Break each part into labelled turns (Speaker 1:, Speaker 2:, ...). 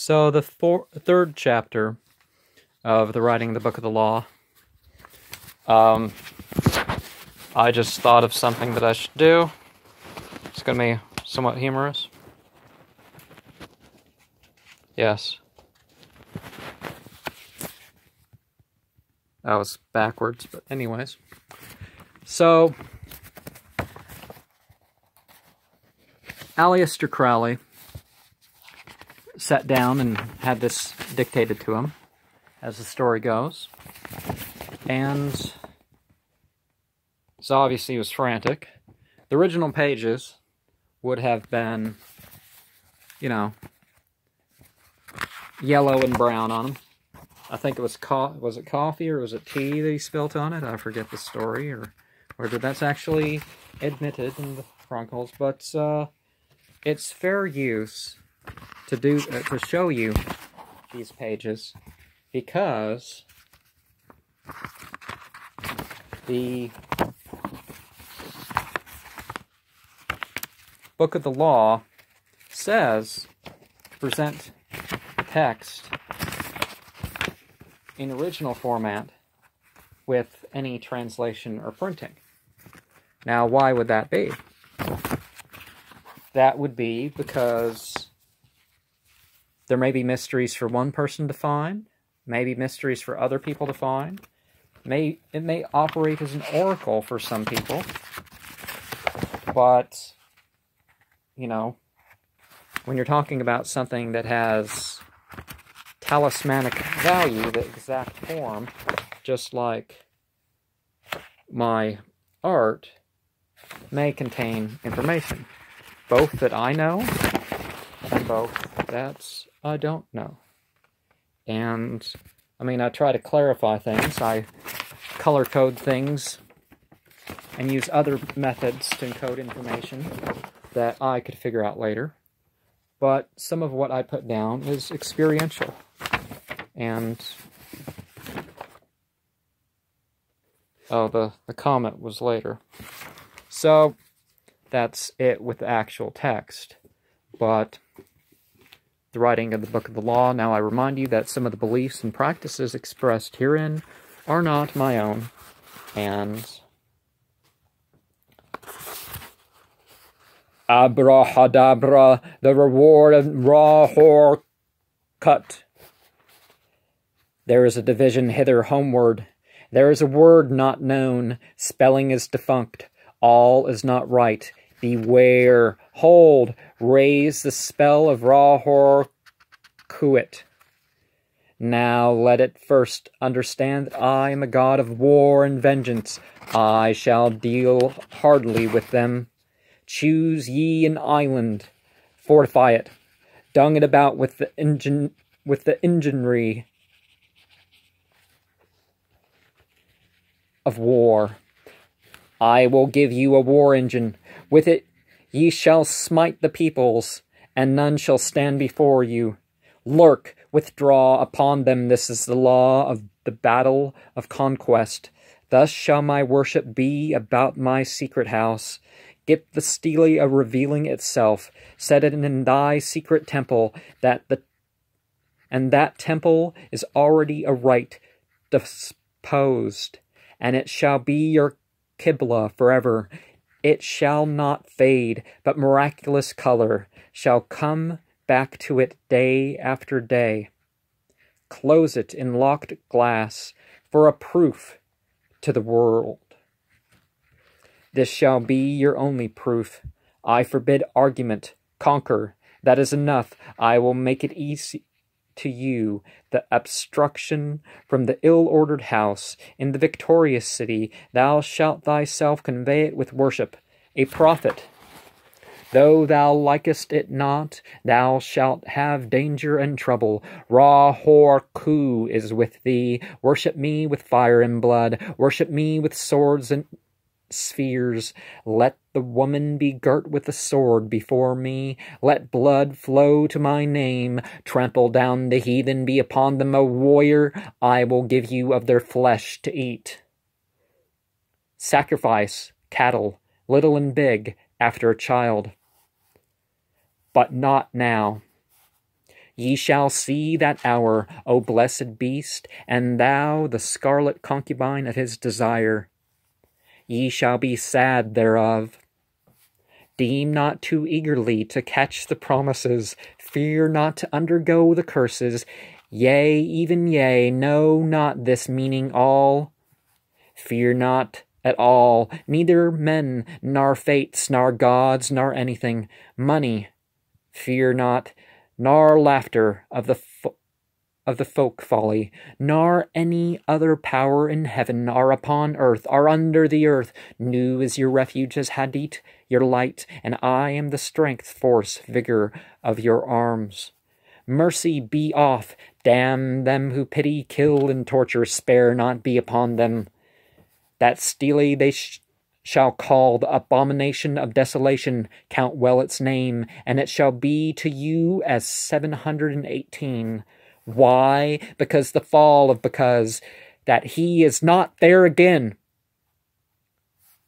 Speaker 1: So the third chapter of the writing of the Book of the Law, I just thought of something that I should do. It's going to be somewhat humorous. Yes. That was backwards, but anyways. So, Aleister Crowley sat down and had this dictated to him, as the story goes. And so obviously he was frantic. The original pages would have been, you know, yellow and brown on them. I think it was was it coffee or was it tea that he spilt on it? I forget the story, or whether that's actually admitted in the chronicles. But it's fair use to show you these pages, because the Book of the Law says to present the text in original format with any translation or printing. Now, why would that be? That would be because there may be mysteries for one person to find, maybe mysteries for other people to find. It may operate as an oracle for some people, but, you know, when you're talking about something that has talismanic value, the exact form, just like my art, may contain information, both that I know and both that I don't know. And, I mean, I try to clarify things. I color code things and use other methods to encode information that I could figure out later. But some of what I put down is experiential. And, oh, the comment was later. So, that's it with the actual text. But the writing of the Book of the Law, now I remind you that some of the beliefs and practices expressed herein are not my own, and Abrahadabra, the reward of Ra-Hoor-Khuit. There is a division hither homeward. There is a word not known. Spelling is defunct. All is not right. Beware. Hold. Raise the spell of Ra-Hoor-Khuit. Now let it first understand that I am a god of war and vengeance. I shall deal hardly with them. Choose ye an island, fortify it, dung it about with the enginery of war. I will give you a war engine. With it ye shall smite the peoples, and none shall stand before you. Lurk, withdraw upon them. This is the law of the battle of conquest. Thus shall my worship be about my secret house. Get the stele of revealing itself. Set it in thy secret temple, and that temple is already aright disposed, and it shall be your Qibla forever. It shall not fade, but miraculous color shall come back to it day after day. Close it in locked glass for a proof to the world. This shall be your only proof. I forbid argument. Conquer. That is enough. I will make it easy to you. The obstruction from the ill-ordered house in the victorious city. Thou shalt thyself convey it with worship. A prophet. Though thou likest it not, thou shalt have danger and trouble. Ra-Hoor-Khuit is with thee. Worship me with fire and blood. Worship me with swords and spheres. Let the woman be girt with a sword before me. Let blood flow to my name. Trample down the heathen, be upon them a warrior. I will give you of their flesh to eat. Sacrifice cattle, little and big, after a child. But not now. Ye shall see that hour, O blessed beast, and thou the scarlet concubine of his desire. Ye shall be sad thereof. Deem not too eagerly to catch the promises, fear not to undergo the curses, yea, even yea, know not this meaning all. Fear not at all, neither men, nor fates, nor gods, nor anything, money, fear not, nor laughter of the folk folly, nor any other power in heaven, or upon earth, or under the earth. New is your refuge as Hadit, your light, and I am the strength, force, vigor of your arms. Mercy be off, damn them who pity, kill, and torture, spare not be upon them. That steely they shall call the abomination of desolation, count well its name, and it shall be to you as 718. Why? Because the fall of because, that he is not there again.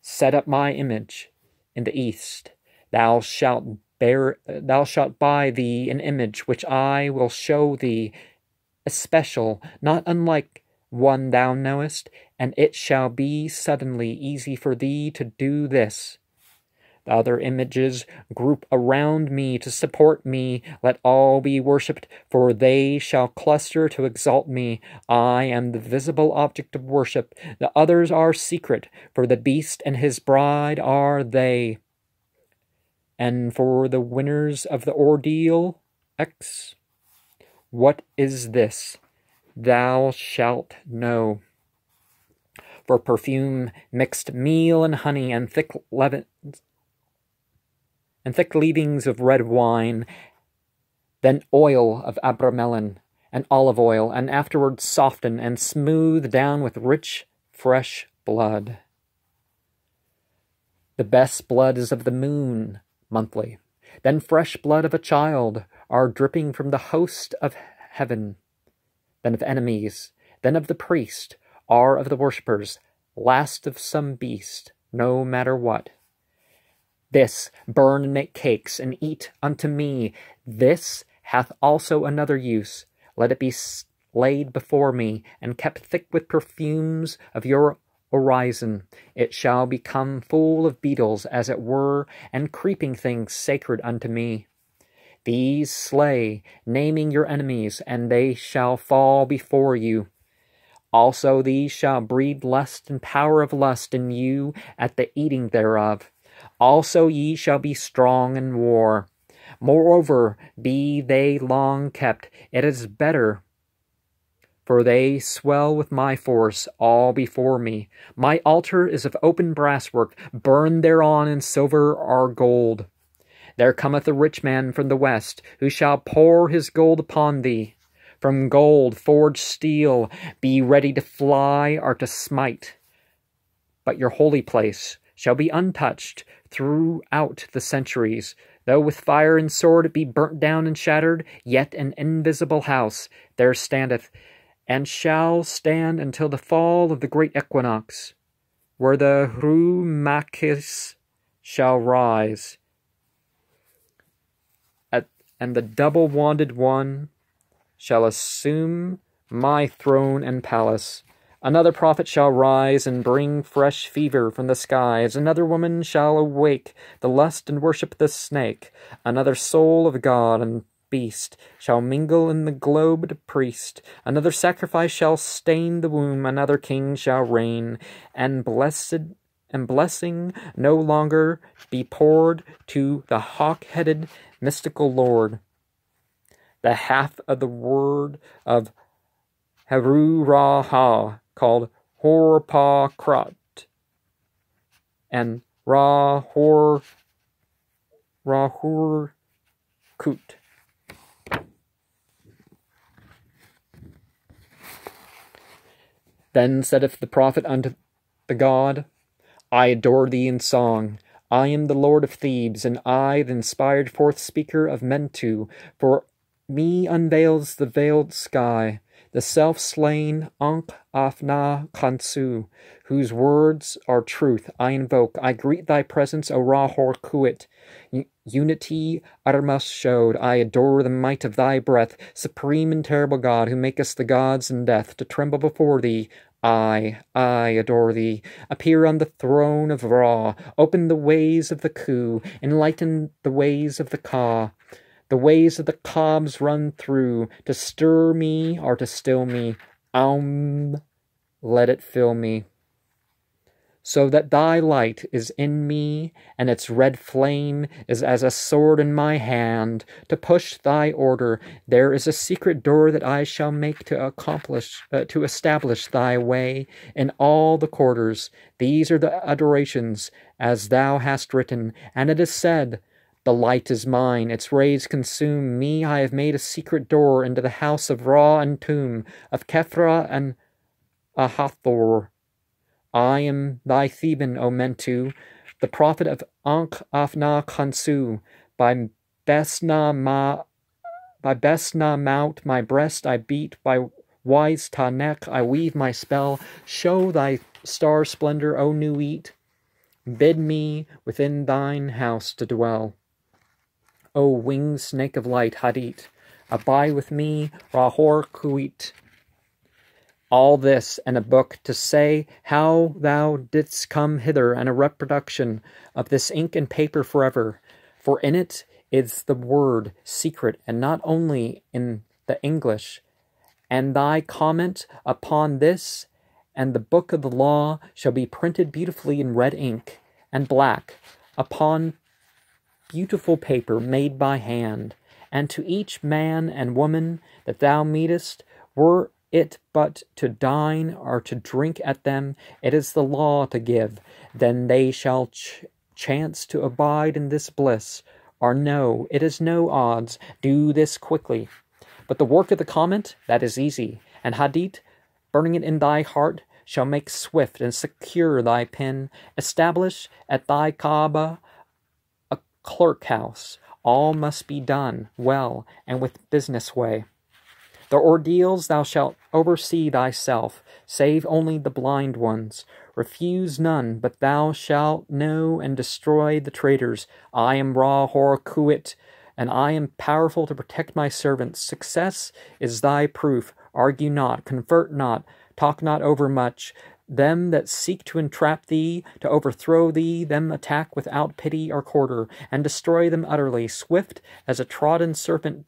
Speaker 1: Set up my image in the east. Thou shalt buy thee an image which I will show thee, especial, not unlike one thou knowest, and it shall be suddenly easy for thee to do this. The other images group around me to support me. Let all be worshipped, for they shall cluster to exalt me. I am the visible object of worship. The others are secret, for the beast and his bride are they. And for the winners of the ordeal, X, what is this? Thou shalt know. For perfume mixed meal and honey, and thick leavings of red wine, then oil of abramelin, and olive oil, and afterwards soften and smooth down with rich, fresh blood. The best blood is of the moon, monthly. Then fresh blood of a child are dripping from the host of heaven. Then of enemies, then of the priest, are of the worshippers, last of some beast, no matter what. This, burn and make cakes, and eat unto me. This hath also another use. Let it be laid before me, and kept thick with perfumes of your orison. It shall become full of beetles, as it were, and creeping things sacred unto me. These slay, naming your enemies, and they shall fall before you. Also these shall breed lust and power of lust in you at the eating thereof. Also ye shall be strong in war. Moreover, be they long kept, it is better, for they swell with my force all before me. My altar is of open brasswork, burned thereon in silver or gold. There cometh a rich man from the west, who shall pour his gold upon thee. From gold forged steel, be ready to fly or to smite. But your holy place shall be untouched throughout the centuries. Though with fire and sword it be burnt down and shattered, yet an invisible house there standeth, and shall stand until the fall of the great equinox, where the Ra-Hoor-Khuit shall rise, and the double-wanded one shall assume my throne and palace. Another prophet shall rise and bring fresh fever from the skies. Another woman shall awake the lust and worship the snake. Another soul of God and beast shall mingle in the globed priest. Another sacrifice shall stain the womb. Another king shall reign, and blessing no longer be poured to the hawk-headed mystical lord. The half of the word of Ra-Hoor-Khuit, called Ra-Hoor-Khuit, and Ra-Hoor-Khuit. Then saith the prophet unto the god, I adore thee in song. I am the lord of Thebes, and I, the inspired fourth speaker of Mentu. For me unveils the veiled sky. the self-slain Ankh-Afna-Khansu, whose words are truth, I invoke. I greet thy presence, O Ra-Hoor-Khuit. Unity uttermost showed, I adore the might of thy breath, supreme and terrible God, who makest the gods in death to tremble before thee. I adore thee. Appear on the throne of Ra, open the ways of the Khu, enlighten the ways of the Ka. The ways of the cobs run through, to stir me or to still me. Let it fill me. So that thy light is in me, and its red flame is as a sword in my hand. To push thy order, there is a secret door that I shall make to establish thy way in all the quarters. These are the adorations, as thou hast written, and it is said, the light is mine, its rays consume me. I have made a secret door into the house of Ra and Tum, of Khepra and Ahathor. I am thy Theban, O Mentu, the prophet of Ankh-Afna-Khansu. By Besna mount my breast I beat, by wise Ta neck I weave my spell. Show thy star splendor, O Nuit. Bid me within thine house to dwell. O winged snake of light, Hadit, abide with me, Ra-Hoor-Khuit. All this and a book to say how thou didst come hither, and a reproduction of this ink and paper forever. For in it is the word secret, and not only in the English. And thy comment upon this and the book of the law shall be printed beautifully in red ink and black upon beautiful paper made by hand, and to each man and woman that thou meetest, were it but to dine or to drink at them, it is the law to give. Then they shall chance to abide in this bliss, or no, it is no odds, do this quickly. But the work of the comment, that is easy, and Hadit, burning it in thy heart, shall make swift and secure thy pen. Establish at thy Kaaba clerk house. All must be done well and with business way. The ordeals thou shalt oversee thyself, save only the blind ones. Refuse none, but thou shalt know and destroy the traitors. I am Ra-Hoor-Khuit, and I am powerful to protect my servants. Success is thy proof. Argue not, convert not, talk not over much. Them that seek to entrap thee, to overthrow thee, them attack without pity or quarter, and destroy them utterly. Swift as a trodden serpent,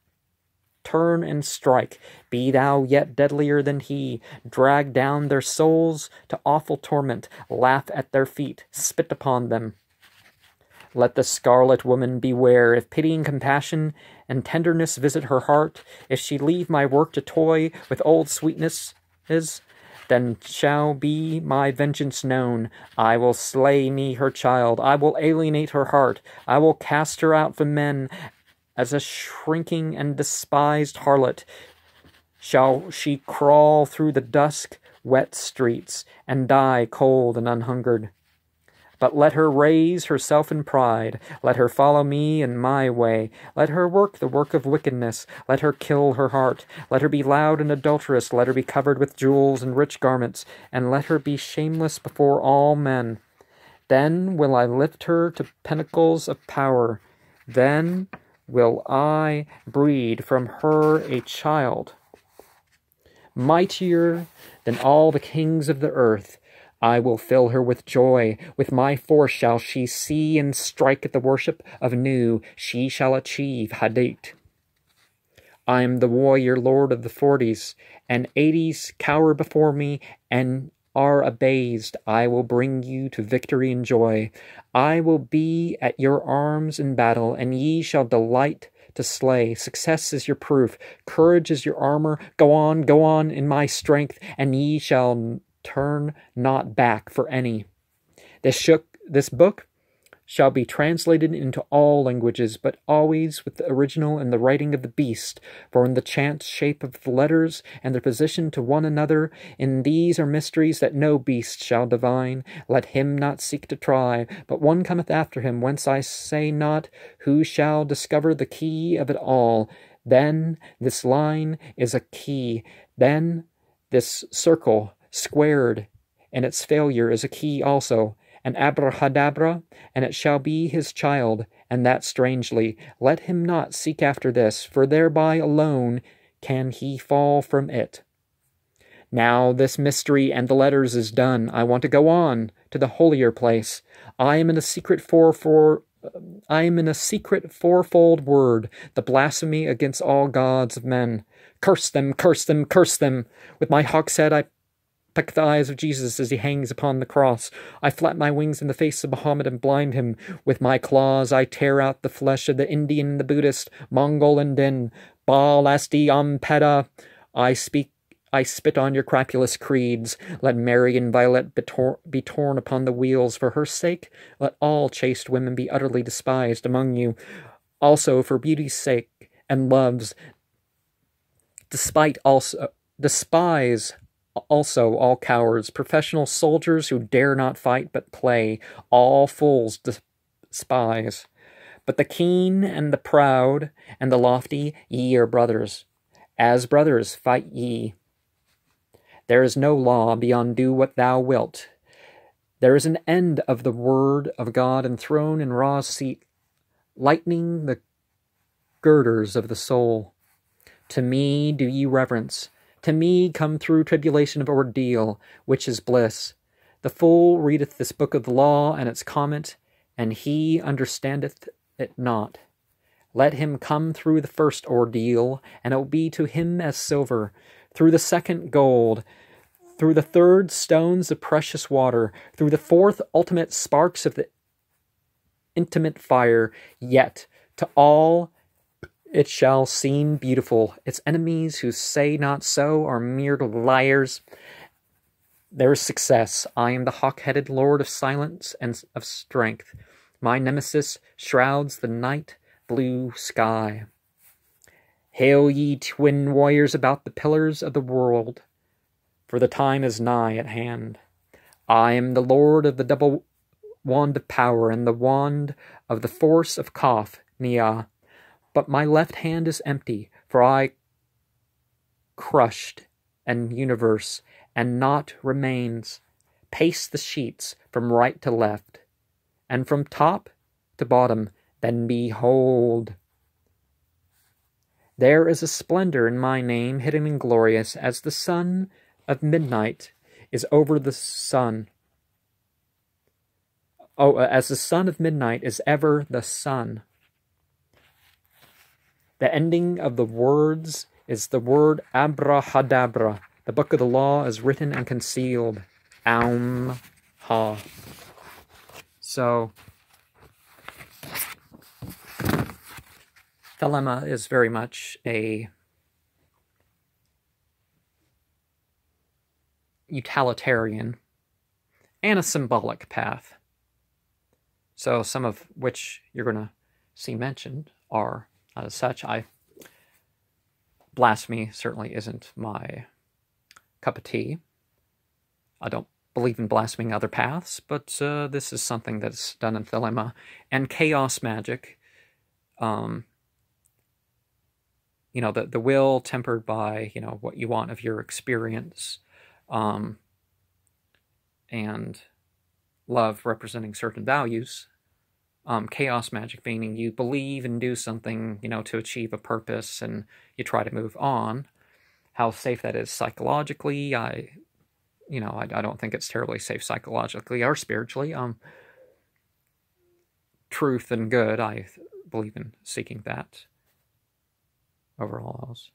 Speaker 1: turn and strike. Be thou yet deadlier than he. Drag down their souls to awful torment. Laugh at their feet. Spit upon them. Let the scarlet woman beware. If pity and compassion and tenderness visit her heart, if she leave my work to toy with old sweetnesses, then shall be my vengeance known. I will slay me her child. I will alienate her heart. I will cast her out from men. As a shrinking and despised harlot shall she crawl through the dusk, wet streets, and die cold and unhungered. But let her raise herself in pride. Let her follow me in my way. Let her work the work of wickedness. Let her kill her heart. Let her be loud and adulterous. Let her be covered with jewels and rich garments. And let her be shameless before all men. Then will I lift her to pinnacles of power. Then will I breed from her a child mightier than all the kings of the earth. I will fill her with joy. With my force shall she see and strike at the worship of Nu. She shall achieve Hadit. I am the warrior lord of the 40s, and 80s cower before me and are abased. I will bring you to victory and joy. I will be at your arms in battle, and ye shall delight to slay. Success is your proof. Courage is your armor. Go on in my strength, and ye shall turn not back for any. This book shall be translated into all languages, but always with the original in the writing of the beast, for in the chance shape of the letters and their position to one another, in these are mysteries that no beast shall divine. Let him not seek to try, but one cometh after him, whence I say not who shall discover the key of it all. Then this line is a key. Then this circle squared and its failure is a key also. And abrahadabra, and it shall be his child, and that strangely. Let him not seek after this, for thereby alone can he fall from it. Now this mystery and the letters is done. I want to go on to the holier place. I am in a secret fourfold word, the blasphemy against all gods of men. Curse them, curse them, curse them. With my hawk's head I peck the eyes of Jesus as he hangs upon the cross. I flap my wings in the face of Muhammad and blind him. With my claws I tear out the flesh of the Indian and the Buddhist, Mongol and Din. Baal Asti Ampeda. I spit on your crapulous creeds. Let Mary and Violet be torn upon the wheels. For her sake, let all chaste women be utterly despised among you. Also for beauty's sake and love's, despise also all cowards, professional soldiers who dare not fight but play, all fools despise. But the keen and the proud and the lofty, ye are brothers. As brothers fight ye. There is no law beyond do what thou wilt. There is an end of the word of God enthroned in Ra's seat, lightening the girders of the soul. To me do ye reverence. To me come through tribulation of ordeal, which is bliss. The fool readeth this book of the law and its comment, and he understandeth it not. Let him come through the first ordeal, and it will be to him as silver, through the second gold, through the third stones of precious water, through the fourth ultimate sparks of the intimate fire, yet to all it shall seem beautiful. Its enemies who say not so are mere liars. There is success. I am the hawk-headed lord of silence and of strength. My nemesis shrouds the night blue sky. Hail ye twin warriors about the pillars of the world, for the time is nigh at hand. I am the lord of the double wand of power and the wand of the force of Kaf, Nia. But my left hand is empty, for I crushed an universe, and naught remains. Pace the sheets from right to left, and from top to bottom, then behold. There is a splendor in my name, hidden and glorious, as the sun of midnight is over the sun. Oh, as the sun of midnight is ever the sun. The ending of the words is the word abrahadabra. The book of the law is written and concealed. Ha. So, Thelema is very much a utilitarian and a symbolic path. So some of which you're going to see mentioned are as such. Blasphemy certainly isn't my cup of tea. I don't believe in blaspheming other paths, but this is something that's done in Thelema. And chaos magic, the will tempered by, what you want of your experience, and love representing certain values. Chaos magic meaning you believe and do something, to achieve a purpose, and you try to move on. How safe that is psychologically, I don't think it's terribly safe psychologically or spiritually. Truth and good, I believe in seeking that over all else.